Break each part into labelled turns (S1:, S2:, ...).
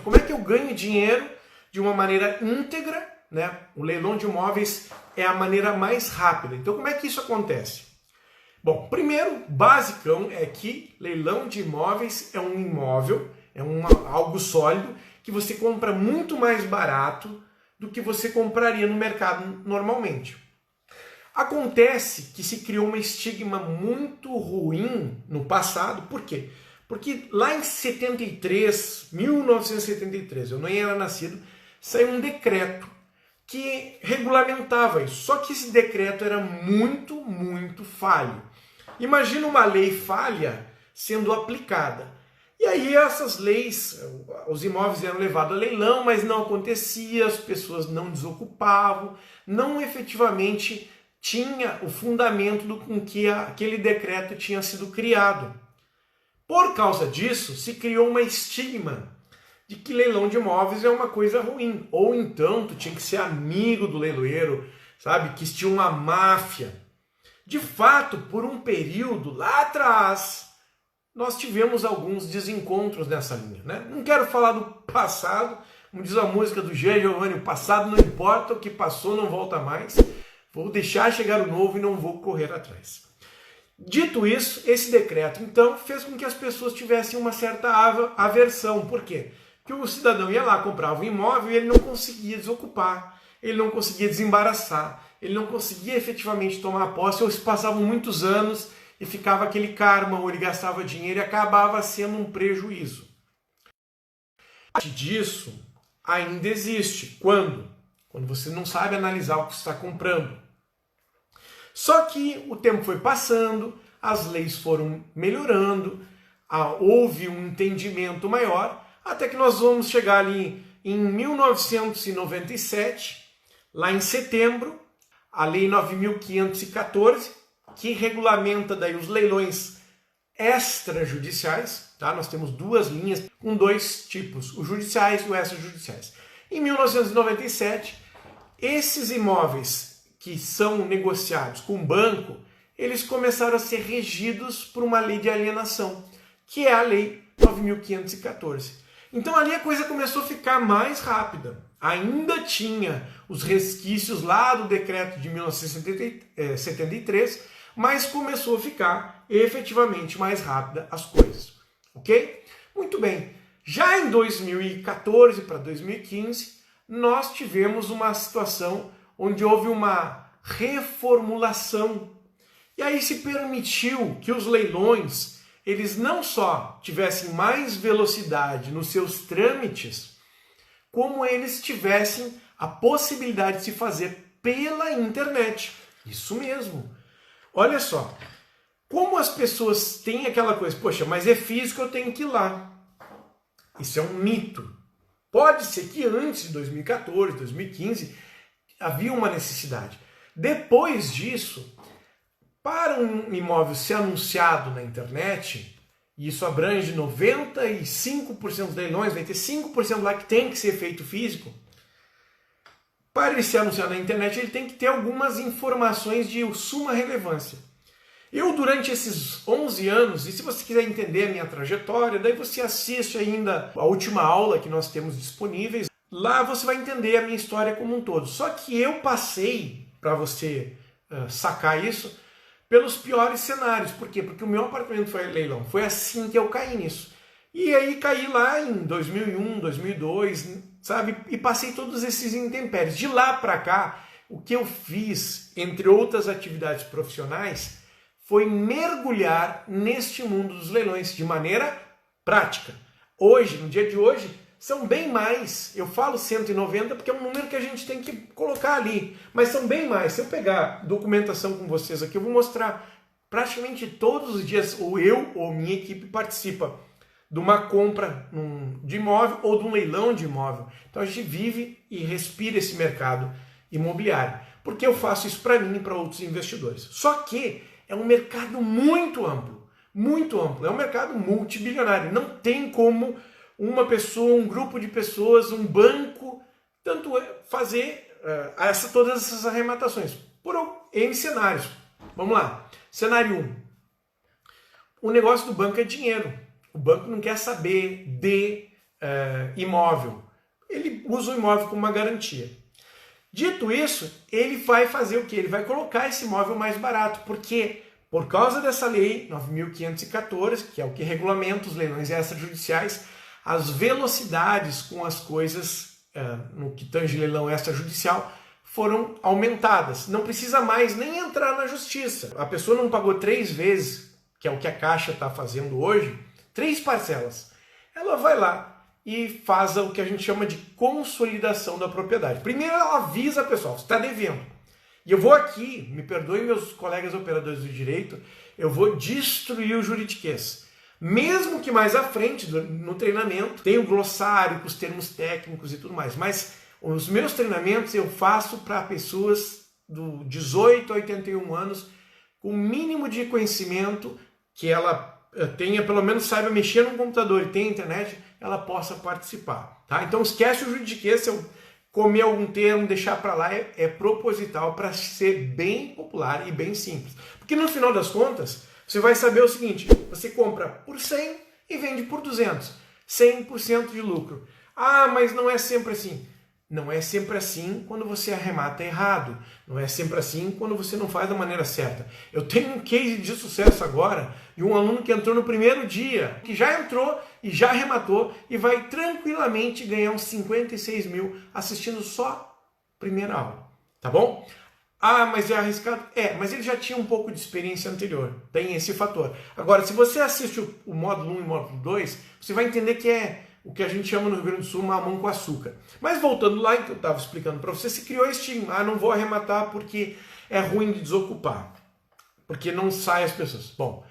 S1: Como é que eu ganho dinheiro de uma maneira íntegra, né? O leilão de imóveis é a maneira mais rápida. Então, como é que isso acontece? Bom, primeiro, basicão é que leilão de imóveis é um imóvel, algo sólido, que você compra muito mais barato do que você compraria no mercado normalmente. Acontece que se criou um estigma muito ruim no passado, por quê? Porque lá em 1973, eu nem era nascido, saiu um decreto que regulamentava isso. Só que esse decreto era muito falho. Imagina uma lei falha sendo aplicada. E aí essas leis, os imóveis eram levados a leilão, mas não acontecia, as pessoas não desocupavam, não efetivamente tinha o fundamento com que aquele decreto tinha sido criado. Por causa disso, se criou uma estigma de que leilão de imóveis é uma coisa ruim. Ou então tu tinha que ser amigo do leiloeiro, sabe? Que tinha uma máfia. De fato, por um período lá atrás, nós tivemos alguns desencontros nessa linha, né? Não quero falar do passado, como diz a música do Jean Giovanni, o passado não importa, o que passou não volta mais. Vou deixar chegar o novo e não vou correr atrás. Dito isso, esse decreto, então, fez com que as pessoas tivessem uma certa aversão. Por quê? Porque o cidadão ia lá, comprava um imóvel e ele não conseguia desocupar, ele não conseguia desembaraçar, ele não conseguia efetivamente tomar posse, ou se passavam muitos anos e ficava aquele karma, ou ele gastava dinheiro e acabava sendo um prejuízo. Parte disso ainda existe. Quando? Quando você não sabe analisar o que você está comprando. Só que o tempo foi passando, as leis foram melhorando, houve um entendimento maior, até que nós vamos chegar ali em 1997, lá em setembro, a Lei 9.514, que regulamenta daí os leilões extrajudiciais, tá? Nós temos duas linhas com dois tipos, os judiciais e os extrajudiciais. Em 1997, esses imóveis que são negociados com o banco, eles começaram a ser regidos por uma lei de alienação, que é a Lei 9.514. Então ali a coisa começou a ficar mais rápida. Ainda tinha os resquícios lá do decreto de 1973, mas começou a ficar efetivamente mais rápida as coisas. Ok? Muito bem. Já em 2014 para 2015, nós tivemos uma situação onde houve uma reformulação. E aí se permitiu que os leilões, eles não só tivessem mais velocidade nos seus trâmites, como eles tivessem a possibilidade de se fazer pela internet. Isso mesmo. Olha só, como as pessoas têm aquela coisa, poxa, mas é físico, eu tenho que ir lá. Isso é um mito. Pode ser que antes de 2014, 2015, havia uma necessidade. Depois disso, para um imóvel ser anunciado na internet, e isso abrange 95% dos leilões, vai ter 5% lá que tem que ser feito físico. Para ele ser anunciado na internet, ele tem que ter algumas informações de suma relevância. Eu, durante esses 11 anos, e se você quiser entender a minha trajetória, daí você assiste ainda a última aula que nós temos disponíveis. Lá você vai entender a minha história como um todo. Só que eu passei, para você sacar isso, pelos piores cenários. Por quê? Porque o meu apartamento foi leilão. Foi assim que eu caí nisso. E aí caí lá em 2001, 2002, sabe? E passei todos esses intempéries. De lá para cá, o que eu fiz, entre outras atividades profissionais, foi mergulhar neste mundo dos leilões de maneira prática. Hoje, no dia de hoje, são bem mais. Eu falo 190 porque é um número que a gente tem que colocar ali. Mas são bem mais. Se eu pegar documentação com vocês aqui, eu vou mostrar praticamente todos os dias, ou eu ou minha equipe participa de uma compra de imóvel ou de um leilão de imóvel. Então a gente vive e respira esse mercado imobiliário. Porque eu faço isso para mim e para outros investidores. Só que é um mercado muito amplo. Muito amplo. É um mercado multibilionário. Não tem como uma pessoa, um grupo de pessoas, um banco, tanto fazer todas essas arrematações. Por N cenários. Vamos lá. Cenário 1. O negócio do banco é dinheiro. O banco não quer saber de imóvel. Ele usa o imóvel como uma garantia. Dito isso, ele vai fazer o quê? Ele vai colocar esse imóvel mais barato, porque por causa dessa lei 9.514, que é o que regulamenta os leilões extrajudiciais, as velocidades com as coisas no que tange leilão extrajudicial foram aumentadas. Não precisa mais nem entrar na justiça. A pessoa não pagou 3 vezes, que é o que a Caixa está fazendo hoje, 3 parcelas. Ela vai lá e faz o que a gente chama de consolidação da propriedade. Primeiro ela avisa a pessoa, você está devendo. E eu vou aqui, me perdoem meus colegas operadores do direito, eu vou destruir o juridiquês. Mesmo que mais à frente, no treinamento, tem o glossário com os termos técnicos e tudo mais, mas os meus treinamentos eu faço para pessoas do 18 a 81 anos, com o mínimo de conhecimento que ela tenha, pelo menos saiba mexer no computador e tenha internet, ela possa participar. Tá? Então esquece o juridiquês, se eu comer algum termo, deixar para lá, é proposital para ser bem popular e bem simples. Porque no final das contas, você vai saber o seguinte, você compra por 100 e vende por 200, 100% de lucro. Ah, mas não é sempre assim. Não é sempre assim quando você arremata errado. Não é sempre assim quando você não faz da maneira certa. Eu tenho um case de sucesso agora de um aluno que entrou no primeiro dia, que já entrou e já arrematou e vai tranquilamente ganhar uns 56 mil assistindo só a primeira aula. Tá bom? Ah, mas é arriscado? É, mas ele já tinha um pouco de experiência anterior. Tem esse fator. Agora, se você assiste o módulo 1 e o módulo 2, você vai entender que é o que a gente chama no Rio Grande do Sul mamão com açúcar. Mas voltando lá, que eu estava explicando para você, se criou esse estigma. Ah, não vou arrematar porque é ruim de desocupar. Porque não sai as pessoas. Bom,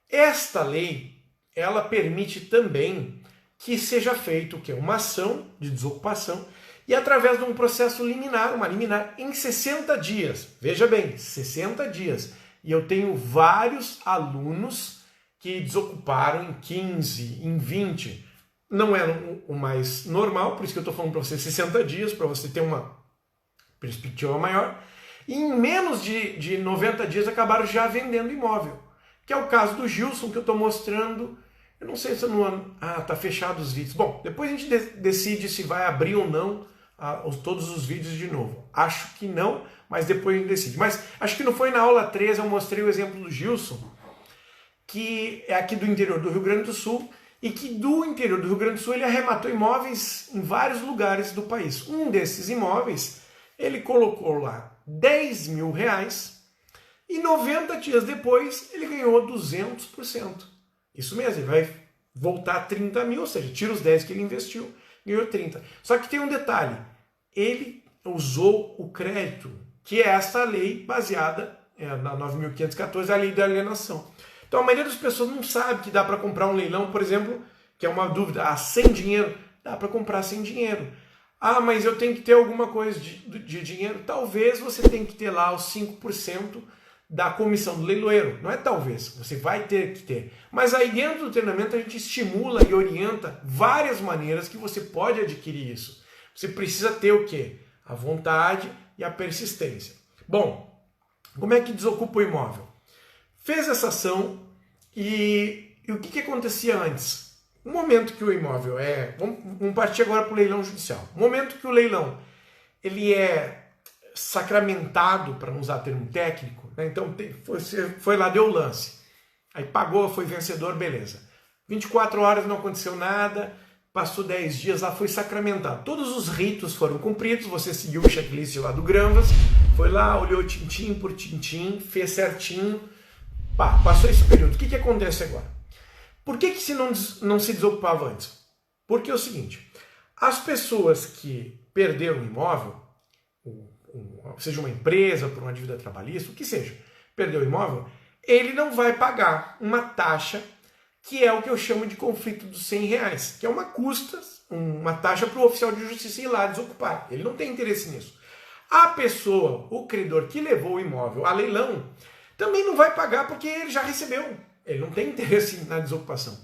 S1: esta lei, ela permite também que seja feito o quê? Uma ação de desocupação e através de um processo liminar, uma liminar em 60 dias. Veja bem, 60 dias. E eu tenho vários alunos que desocuparam em 15, em 20. Não é o mais normal, por isso que eu estou falando para você 60 dias, para você ter uma perspectiva maior. E em menos de 90 dias acabaram já vendendo imóvel. Que é o caso do Gilson, que eu estou mostrando. Eu não sei se no ano... Ah, tá fechado os vídeos. Bom, depois a gente decide se vai abrir ou não todos os vídeos de novo. Acho que não, mas depois a gente decide. Mas acho que não foi na aula 13, eu mostrei o exemplo do Gilson, que é aqui do interior do Rio Grande do Sul, e que do interior do Rio Grande do Sul ele arrematou imóveis em vários lugares do país. Um desses imóveis, ele colocou lá 10 mil reais e 90 dias depois ele ganhou 200%. Isso mesmo, ele vai voltar a 30 mil, ou seja, tira os 10 que ele investiu, ganhou 30. Só que tem um detalhe, ele usou o crédito, que é essa lei baseada na 9.514, a lei da alienação. Então a maioria das pessoas não sabe que dá para comprar um leilão, por exemplo, que é uma dúvida, sem dinheiro, dá para comprar sem dinheiro. Ah, mas eu tenho que ter alguma coisa de dinheiro? Talvez você tenha que ter lá os 5% da comissão do leiloeiro. Não é talvez, você vai ter que ter. Mas aí dentro do treinamento a gente estimula e orienta várias maneiras que você pode adquirir isso. Você precisa ter o quê? A vontade e a persistência. Bom, como é que desocupa o imóvel? Fez essa ação e o que acontecia antes? No momento que o imóvel vamos partir agora para o leilão judicial. No momento que o leilão ele é sacramentado, para não usar termo técnico, né? Então você foi lá, deu o lance, aí pagou, foi vencedor, beleza. 24 horas não aconteceu nada, passou 10 dias, lá foi sacramentado. Todos os ritos foram cumpridos, você seguiu o checklist lá do Granvas, foi lá, olhou tintim por tintim, fez certinho. Passou esse período. O que acontece agora? Por que se não se desocupava antes? Porque é o seguinte, as pessoas que perderam o imóvel, seja uma empresa, por uma dívida trabalhista, o que seja, perdeu o imóvel, ele não vai pagar uma taxa que é o que eu chamo de conflito dos 100 reais, que é uma taxa para o oficial de justiça ir lá desocupar. Ele não tem interesse nisso. A pessoa, o credor que levou o imóvel a leilão, também não vai pagar porque ele já recebeu. Ele não tem interesse na desocupação.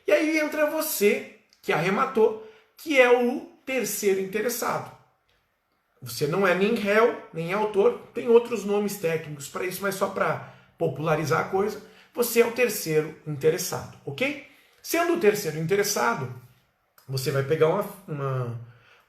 S1: E aí entra você, que arrematou, que é o terceiro interessado. Você não é nem réu, nem autor, tem outros nomes técnicos para isso, mas só para popularizar a coisa, você é o terceiro interessado, ok? Sendo o terceiro interessado, Você vai pegar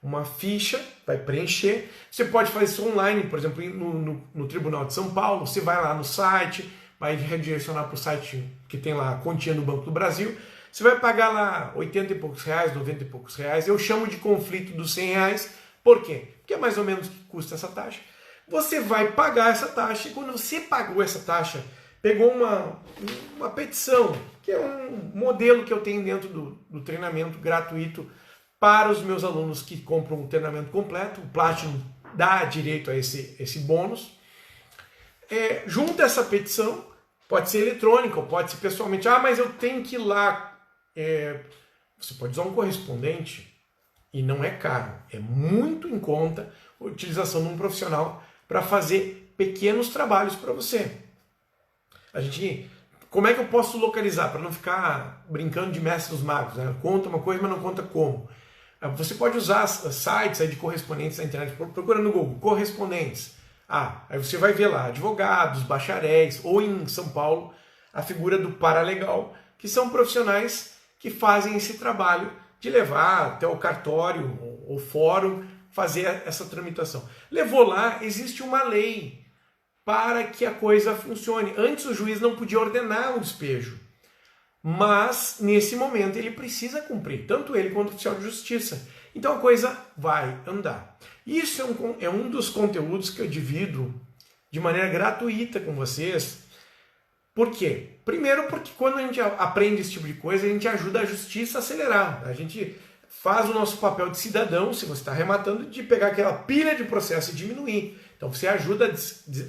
S1: uma ficha, vai preencher. Você pode fazer isso online, por exemplo, no Tribunal de São Paulo. Você vai lá no site, vai redirecionar para o site que tem lá a continha do Banco do Brasil. Você vai pagar lá 80 e poucos reais, 90 e poucos reais. Eu chamo de conflito dos 100 reais. Por quê? Porque é mais ou menos o que custa essa taxa. Você vai pagar essa taxa e quando você pagou essa taxa, pegou uma petição, que é um modelo que eu tenho dentro do treinamento gratuito para os meus alunos que compram um treinamento completo. O Platinum dá direito a esse bônus. Junta essa petição, pode ser eletrônica ou pode ser pessoalmente. Ah, mas eu tenho que ir lá. Você pode usar um correspondente e não é caro. É muito em conta a utilização de um profissional para fazer pequenos trabalhos para você. Como é que eu posso localizar para não ficar brincando de mestre dos magos, né? Conta uma coisa, mas não conta como. Você pode usar sites aí de correspondentes na internet, procura no Google, correspondentes. Aí você vai ver lá advogados, bacharéis, ou em São Paulo, a figura do paralegal, que são profissionais que fazem esse trabalho de levar até o cartório ou fórum, fazer essa tramitação. Levou lá, existe uma lei para que a coisa funcione. Antes o juiz não podia ordenar o despejo, mas nesse momento ele precisa cumprir, tanto ele quanto o oficial de justiça. Então a coisa vai andar. Isso é um dos conteúdos que eu divido de maneira gratuita com vocês. Por quê? Primeiro porque quando a gente aprende esse tipo de coisa, a gente ajuda a justiça a acelerar. A gente faz o nosso papel de cidadão, se você está arrematando, de pegar aquela pilha de processo e diminuir. Então você ajuda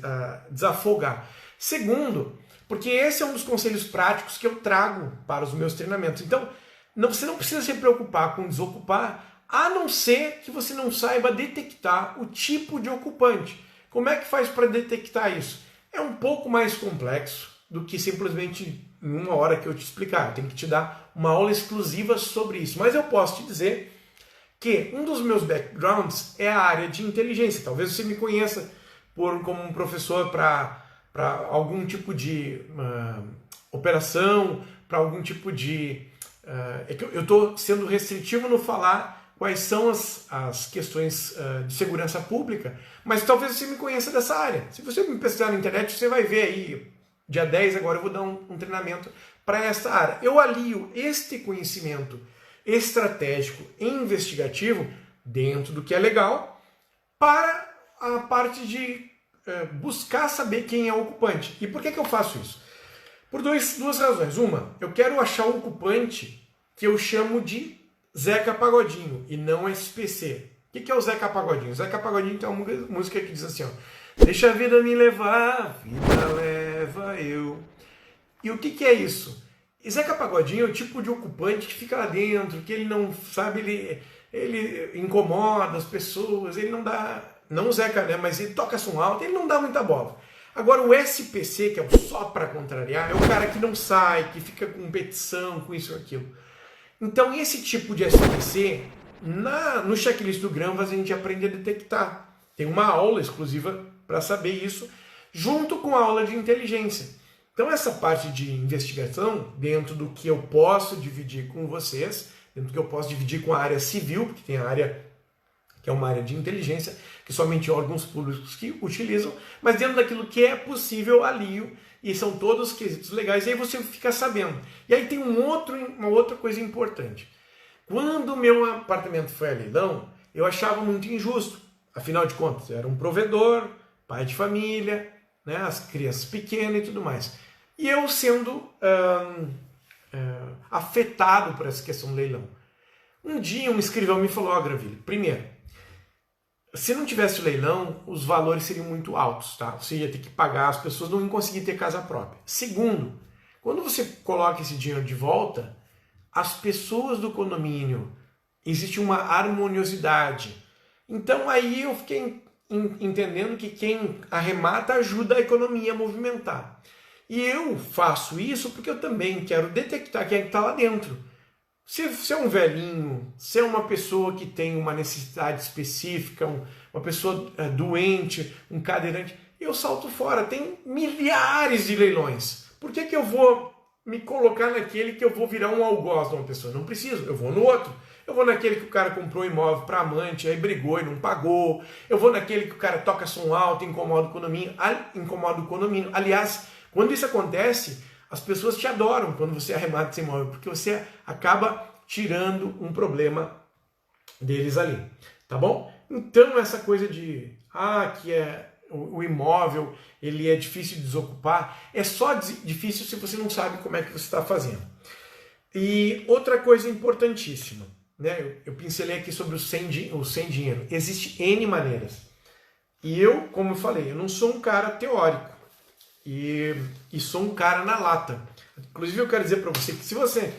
S1: a desafogar. Segundo, porque esse é um dos conselhos práticos que eu trago para os meus treinamentos. Então, você não precisa se preocupar com desocupar, a não ser que você não saiba detectar o tipo de ocupante. Como é que faz para detectar isso? É um pouco mais complexo do que simplesmente em uma hora que eu te explicar. Eu tenho que te dar uma aula exclusiva sobre isso. Mas eu posso te dizer que um dos meus backgrounds é a área de inteligência. Talvez você me conheça como um professor para algum tipo de operação, para algum tipo de... eu estou sendo restritivo no falar quais são as questões de segurança pública, mas talvez você me conheça dessa área. Se você me pesquisar na internet, você vai ver aí, dia 10 agora eu vou dar um treinamento para essa área. Eu alio este conhecimento estratégico e investigativo dentro do que é legal para a parte de buscar saber quem é o ocupante. E por que eu faço isso? Por duas razões. Uma, eu quero achar o ocupante que eu chamo de Zeca Pagodinho e não SPC. O que é o Zeca Pagodinho? O Zeca Pagodinho tem uma música que diz assim, ó: deixa a vida me levar, a vida leva eu. E o que é isso? E Zeca Pagodinho é o tipo de ocupante que fica lá dentro, que ele não sabe, ele incomoda as pessoas, ele não dá, não o Zeca, né, mas ele toca som alto, ele não dá muita bola. Agora o SPC, que é o só para contrariar, é o cara que não sai, que fica com petição, com isso ou aquilo. Então esse tipo de SPC, no checklist do Granvas a gente aprende a detectar. Tem uma aula exclusiva para saber isso, junto com a aula de inteligência. Então essa parte de investigação, dentro do que eu posso dividir com vocês, dentro do que eu posso dividir com a área civil, porque tem a área que é uma área de inteligência, que somente órgãos públicos que utilizam, mas dentro daquilo que é possível, alio, e são todos quesitos legais, e aí você fica sabendo. E aí tem uma outra coisa importante. Quando o meu apartamento foi a leilão, eu achava muito injusto. Afinal de contas, eu era um provedor, pai de família, né, as crianças pequenas e tudo mais. E eu sendo afetado por essa questão do leilão. Um dia um escrivão me falou: Granville, primeiro, se não tivesse o leilão, os valores seriam muito altos, tá? Você ia ter que pagar, as pessoas não iam conseguir ter casa própria. Segundo, quando você coloca esse dinheiro de volta, as pessoas do condomínio, existe uma harmoniosidade. Então aí eu fiquei entendendo que quem arremata ajuda a economia a movimentar. E eu faço isso porque eu também quero detectar quem é que está lá dentro. Se é um velhinho, se é uma pessoa que tem uma necessidade específica, uma pessoa doente, um cadeirante, eu salto fora. Tem milhares de leilões. Por que eu vou me colocar naquele que eu vou virar um algoz de uma pessoa? Não preciso, eu vou no outro. Eu vou naquele que o cara comprou um imóvel para amante, aí brigou e não pagou. Eu vou naquele que o cara toca som alto, incomoda o condomínio. Aliás, quando isso acontece, as pessoas te adoram quando você arremata esse imóvel, porque você acaba tirando um problema deles ali, tá bom? Então essa coisa de que o imóvel ele é difícil de desocupar, é só difícil se você não sabe como é que você está fazendo. E outra coisa importantíssima, né? Eu pincelei aqui sobre o sem dinheiro. Existe N maneiras. E eu, como eu falei, eu não sou um cara teórico e sou um cara na lata. Inclusive eu quero dizer para você que se você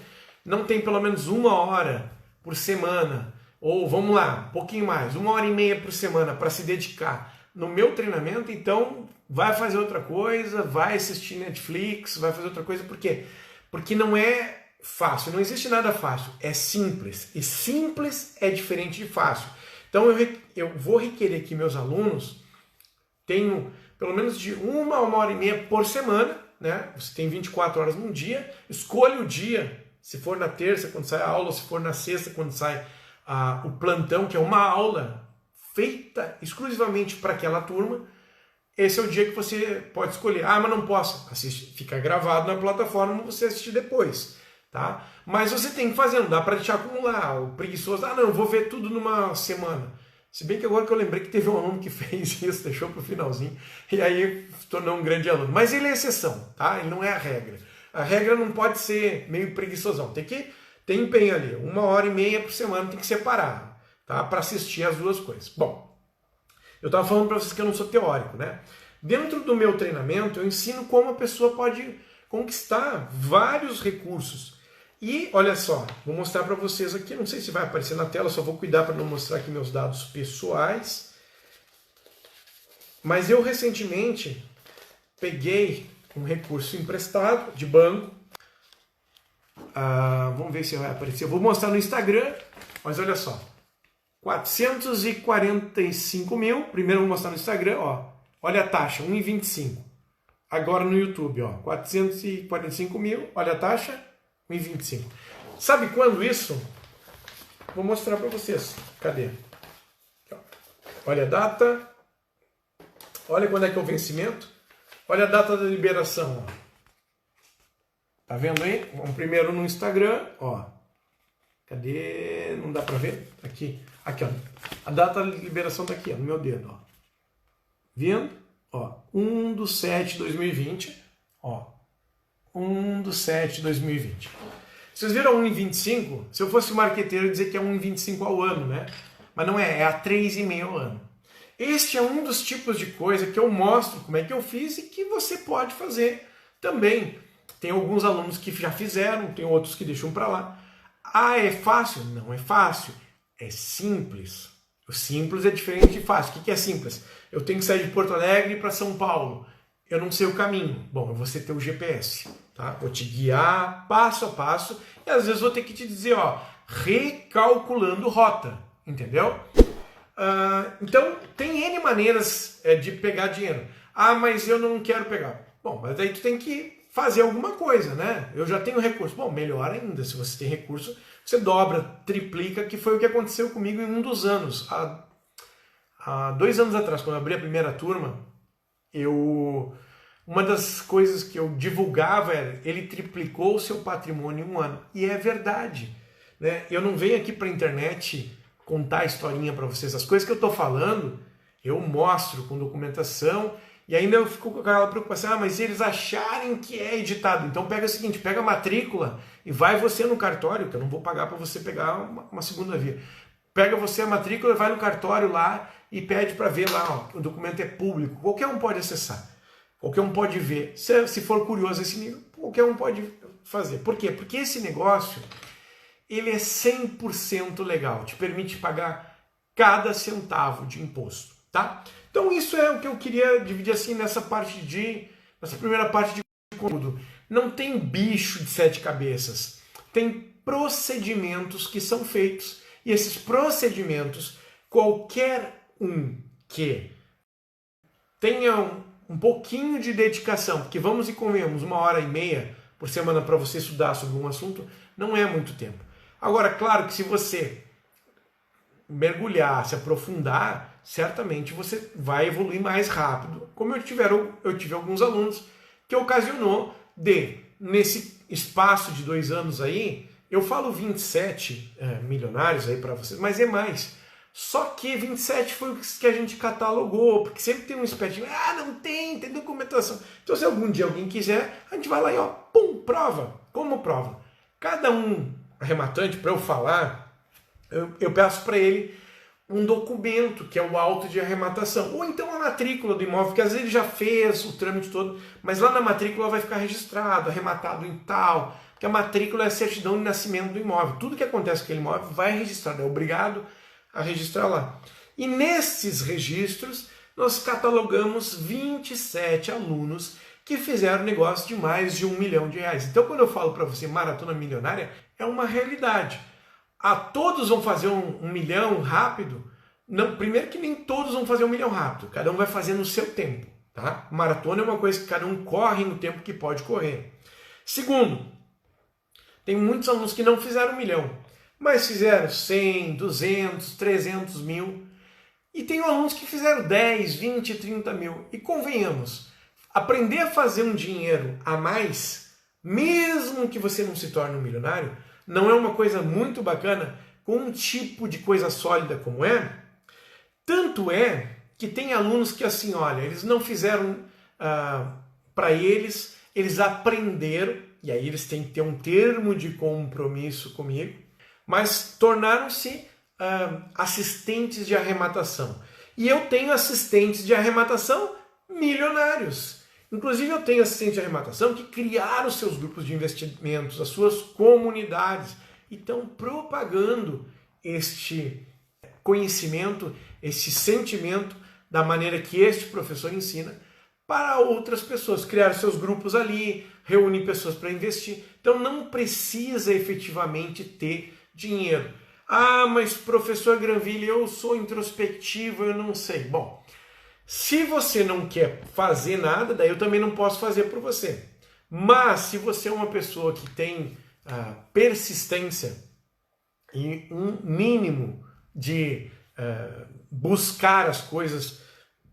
S1: não tem pelo menos 1 hora por semana, ou vamos lá, um pouquinho mais, 1h30 por semana para se dedicar no meu treinamento, então vai fazer outra coisa, vai assistir Netflix, vai fazer outra coisa. Por quê? Porque não é fácil, não existe nada fácil, é simples. E simples é diferente de fácil. Então eu vou requerer que meus alunos tenham pelo menos de 1h30 por semana, né? Você tem 24 horas num dia, escolha o dia, se for na terça, quando sai a aula, se for na sexta, quando sai o plantão, que é uma aula feita exclusivamente para aquela turma. Esse é o dia que você pode escolher. Mas não posso. Assiste, fica gravado na plataforma, você assiste depois, tá? Mas você tem que fazer, não dá para deixar acumular. O preguiçoso, não, vou ver tudo numa semana. Se bem que agora que eu lembrei que teve um aluno que fez isso, deixou para o finalzinho, e aí se tornou um grande aluno. Mas ele é exceção, tá? Ele não é a regra. A regra não pode ser meio preguiçosão. Tem que ter empenho ali. 1h30 por semana tem que separar, tá? Para assistir as duas coisas. Bom, eu estava falando para vocês que eu não sou teórico, né? Dentro do meu treinamento, eu ensino como a pessoa pode conquistar vários recursos. E olha só, vou mostrar para vocês aqui, não sei se vai aparecer na tela, só vou cuidar para não mostrar aqui meus dados pessoais. Mas eu recentemente peguei um recurso emprestado de banco. Vamos ver se vai aparecer. Eu vou mostrar no Instagram, mas olha só. 445 mil. Primeiro eu vou mostrar no Instagram, ó. Olha a taxa, 1,25. Agora no YouTube, ó. 445 mil. Olha a taxa, 1,25. Sabe quando isso? Vou mostrar para vocês. Cadê? Olha a data. Olha quando é que é o vencimento. Olha a data da liberação, ó. Tá vendo aí? Vamos primeiro no Instagram, ó. Cadê? Não dá pra ver? Aqui. Aqui, ó. A data da liberação tá aqui, ó, no meu dedo, ó. Vendo? Ó. 1/7/2020. Ó. 1/7/2020. Vocês viram 1,25? Se eu fosse marqueteiro, eu ia dizer que é 1,25 ao ano, né? Mas não é, é a 3,5 ao ano. Este é um dos tipos de coisa que eu mostro como é que eu fiz e que você pode fazer também. Tem alguns alunos que já fizeram, tem outros que deixam para lá. É fácil? Não é fácil. É simples. O simples é diferente de fácil. O que é simples? Eu tenho que sair de Porto Alegre para São Paulo. Eu não sei o caminho. Bom, eu vou ter o GPS. Tá? Vou te guiar passo a passo. E às vezes vou ter que te dizer, ó, recalculando rota. Entendeu? Então, tem N maneiras de pegar dinheiro. Mas eu não quero pegar. Bom, mas aí tu tem que fazer alguma coisa, né? Eu já tenho recurso. Bom, melhor ainda, se você tem recurso, você dobra, triplica, que foi o que aconteceu comigo em um dos anos. Há 2 anos atrás, quando eu abri a primeira turma, uma das coisas que eu divulgava era, ele triplicou o seu patrimônio em 1 ano. E é verdade, né? Eu não venho aqui para a internet contar a historinha para vocês. As coisas que eu estou falando, eu mostro com documentação. E ainda eu fico com aquela preocupação, mas se eles acharem que é editado, então pega o seguinte, pega a matrícula e vai você no cartório, que eu não vou pagar para você pegar uma segunda via. Pega você a matrícula, vai no cartório lá e pede para ver lá, ó, o documento é público, qualquer um pode acessar, qualquer um pode ver. Se for curioso esse nível, qualquer um pode fazer. Por quê? Porque esse negócio, ele é 100% legal, te permite pagar cada centavo de imposto, tá? Então isso é o que eu queria dividir assim nessa primeira parte de conteúdo. Não tem bicho de 7 cabeças, tem procedimentos que são feitos e esses procedimentos, qualquer um que tenha um pouquinho de dedicação, porque vamos e convenhamos, 1h30 por semana para você estudar sobre um assunto, não é muito tempo. Agora, claro que se você mergulhar, se aprofundar, certamente você vai evoluir mais rápido. Como eu tive alguns alunos que ocasionou nesse espaço de 2 anos aí, eu falo 27 milionários aí para vocês, mas é mais. Só que 27 foi o que a gente catalogou, porque sempre tem um espertinho, não tem documentação. Então se algum dia alguém quiser, a gente vai lá e pum, prova. Como prova? Cada arrematante, para eu falar, eu peço para ele um documento, que é o auto de arrematação, ou então a matrícula do imóvel, que às vezes ele já fez o trâmite todo, mas lá na matrícula vai ficar registrado, arrematado em tal, porque a matrícula é a certidão de nascimento do imóvel. Tudo que acontece com aquele imóvel vai registrado, é obrigado a registrar lá. E nesses registros, nós catalogamos 27 alunos que fizeram negócio de mais de R$1 milhão. Então, quando eu falo para você maratona milionária, é uma realidade. Todos vão fazer um milhão rápido? Não, primeiro que nem todos vão fazer 1 milhão rápido. Cada um vai fazer no seu tempo. Tá? Maratona é uma coisa que cada um corre no tempo que pode correr. Segundo, tem muitos alunos que não fizeram 1 milhão, mas fizeram 100, 200, 300 mil. E tem alunos que fizeram 10, 20, 30 mil. E convenhamos, aprender a fazer um dinheiro a mais, mesmo que você não se torne um milionário, não é uma coisa muito bacana com um tipo de coisa sólida como é? Tanto é que tem alunos que assim, olha, eles não fizeram para eles aprenderam, e aí eles têm que ter um termo de compromisso comigo, mas tornaram-se assistentes de arrematação. E eu tenho assistentes de arrematação milionários. Inclusive eu tenho assistentes de arrematação que criaram seus grupos de investimentos, as suas comunidades, e estão propagando este conhecimento, este sentimento da maneira que este professor ensina para outras pessoas. Criaram seus grupos ali, reúnem pessoas para investir. Então não precisa efetivamente ter dinheiro. Mas professor Granville, eu sou introspectivo, eu não sei. Bom, se você não quer fazer nada, daí eu também não posso fazer por você. Mas se você é uma pessoa que tem persistência e um mínimo de buscar as coisas,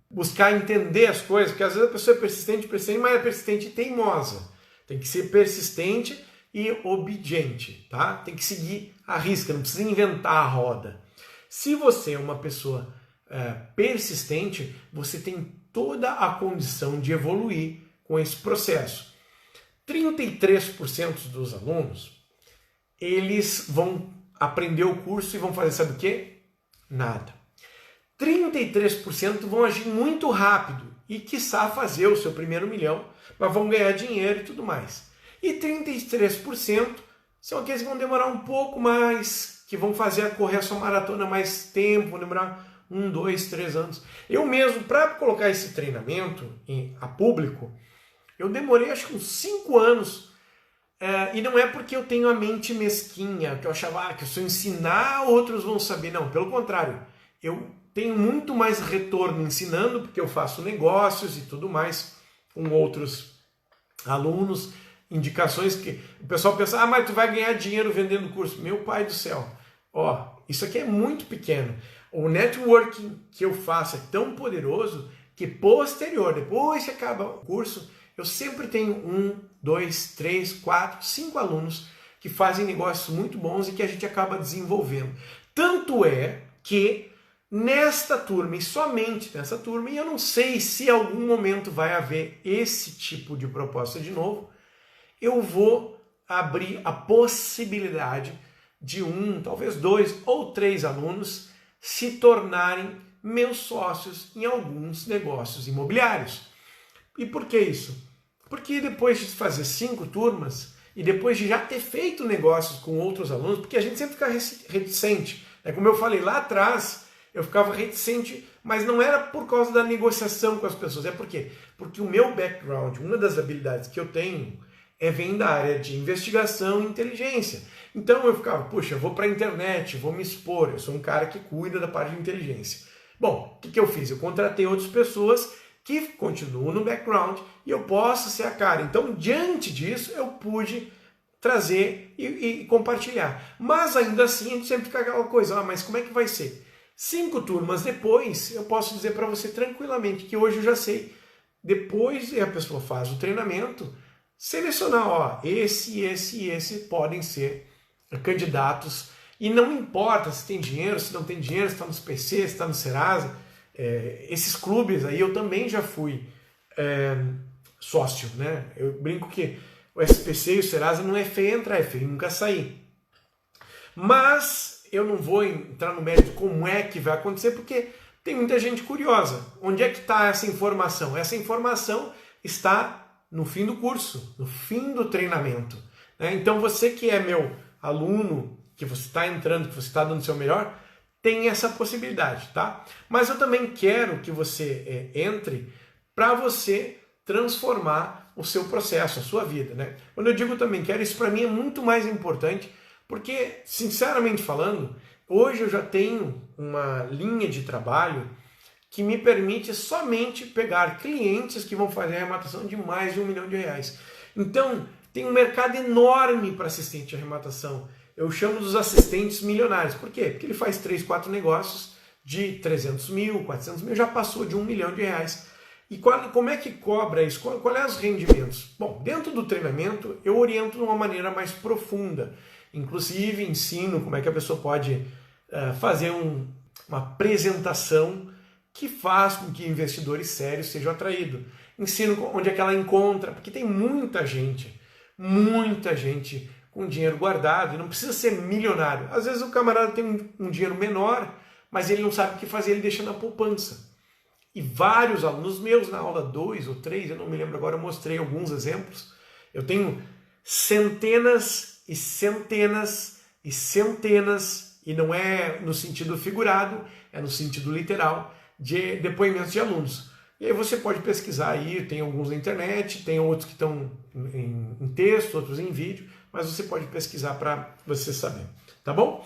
S1: buscar entender as coisas, porque às vezes a pessoa é persistente, mas é persistente e teimosa. Tem que ser persistente e obediente, tá? Tem que seguir a risca, não precisa inventar a roda. Se você é uma pessoa persistente, você tem toda a condição de evoluir com esse processo. 33% dos alunos, eles vão aprender o curso e vão fazer, sabe o quê? Nada. 33% vão agir muito rápido e, quiçá, fazer o seu primeiro milhão, mas vão ganhar dinheiro e tudo mais. E 33% são aqueles que vão demorar um pouco mais, que vão correr a sua maratona mais tempo, vão demorar 1, 2, 3 anos. Eu mesmo, para colocar esse treinamento a público, eu demorei acho que uns 5 anos. E não é porque eu tenho a mente mesquinha, que eu achava que se eu ensinar, outros vão saber. Não, pelo contrário. Eu tenho muito mais retorno ensinando, porque eu faço negócios e tudo mais com outros alunos, indicações que o pessoal pensa, mas tu vai ganhar dinheiro vendendo curso. Meu pai do céu, isso aqui é muito pequeno. O networking que eu faço é tão poderoso que depois que acaba o curso, eu sempre tenho 1, 2, 3, 4, 5 alunos que fazem negócios muito bons e que a gente acaba desenvolvendo. Tanto é que nesta turma, e somente nessa turma, e eu não sei se em algum momento vai haver esse tipo de proposta de novo, eu vou abrir a possibilidade de 1, talvez 2 ou 3 alunos se tornarem meus sócios em alguns negócios imobiliários. E por que isso? Porque depois de fazer 5 turmas e depois de já ter feito negócios com outros alunos, porque a gente sempre fica reticente. Como eu falei lá atrás, eu ficava reticente, mas não era por causa da negociação com as pessoas. É por quê? Porque o meu background, uma das habilidades que eu tenho, vem da área de investigação e inteligência. Então eu ficava, puxa, eu vou para a internet, vou me expor, eu sou um cara que cuida da parte de inteligência. Bom, o que eu fiz? Eu contratei outras pessoas que continuam no background e eu posso ser a cara. Então, diante disso, eu pude trazer e compartilhar. Mas ainda assim a gente sempre fica aquela coisa, mas como é que vai ser? 5 turmas depois, eu posso dizer para você tranquilamente que hoje eu já sei, depois a pessoa faz o treinamento, selecionar, esse podem ser candidatos, e não importa se tem dinheiro, se não tem dinheiro, se está nos PC, se está no Serasa, esses clubes aí eu também já fui sócio, né? Eu brinco que o SPC e o Serasa não é feio entrar, é feio nunca sair. Mas eu não vou entrar no mérito como é que vai acontecer, porque tem muita gente curiosa. Onde é que está essa informação? Essa informação está no fim do curso, no fim do treinamento, né? Então você que é meu aluno, que você está entrando, que você está dando o seu melhor, tem essa possibilidade, tá? Mas eu também quero que você entre para você transformar o seu processo, a sua vida, né? Quando eu digo também quero, isso para mim é muito mais importante, porque, sinceramente falando, hoje eu já tenho uma linha de trabalho que me permite somente pegar clientes que vão fazer a arrematação de mais de R$1 milhão. Então, tem um mercado enorme para assistente de arrematação. Eu chamo dos assistentes milionários. Por quê? Porque ele faz 3, 4 negócios de 300 mil, 400 mil, já passou de R$1 milhão. E como é que cobra isso? Qual é os rendimentos? Bom, dentro do treinamento eu oriento de uma maneira mais profunda. Inclusive ensino como é que a pessoa pode fazer uma apresentação que faz com que investidores sérios sejam atraídos. Ensino onde é que ela encontra, porque tem muita gente com dinheiro guardado e não precisa ser milionário. Às vezes o camarada tem um dinheiro menor, mas ele não sabe o que fazer, ele deixa na poupança. E vários alunos meus, na aula 2 ou 3, eu não me lembro agora, eu mostrei alguns exemplos. Eu tenho centenas e centenas e centenas, e não é no sentido figurado, é no sentido literal, de depoimentos de alunos. E aí você pode pesquisar aí, tem alguns na internet, tem outros que estão em texto, outros em vídeo, mas você pode pesquisar para você saber, tá bom?